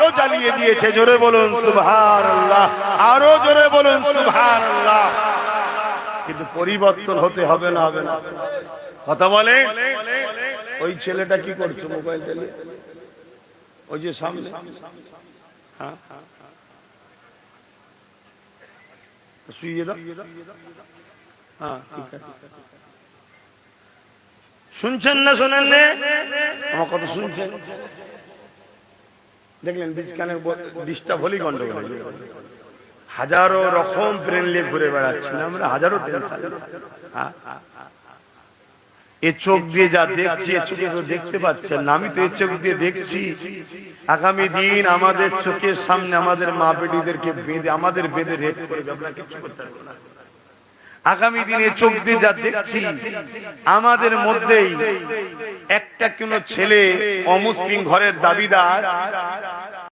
আরো জ্বালিয়ে দিয়েছে। জোরে বলুন সুবহানাল্লাহ, আরো জোরে বলুন সুবহানাল্লাহ। কিন্তু পরিবর্তন হতে হবে না, হবে না? কথা বলে। ওই ছেলেটা কি করছে? মোবাইল চালিয়ে ওই যে সামনে, হ্যাঁ শুয়ে দাও। হ্যাঁ ঠিক আছে। শুনছেন না শোনেন না? আমার কথা শুনছেন? দেখলেন বিজকানের ডিস্টার্ব হলি গন্ডগোল। হাজারো রকম ব্রেন নিয়ে ঘুরে বেড়াচ্ছি না আমরা, হাজারো টেনশন। এ চোখ দিয়ে যা দেখছি, এ চোখে তো দেখতে পাচ্ছেন না, আমি তো এ চোখ দিয়ে দেখছি। আগামী দিন আমাদের চোখের সামনে আমাদের মা বেটিদেরকে বেঁধে, আমাদের বেঁধে রেপ করবে, আমরা কিছু করতে পারবো না। আগামী দিনে চোখ দিয়ে যা দেখছি, আমাদের মধ্যেই একটা কোন ছেলে অমুসলিম ঘরের দাবিদার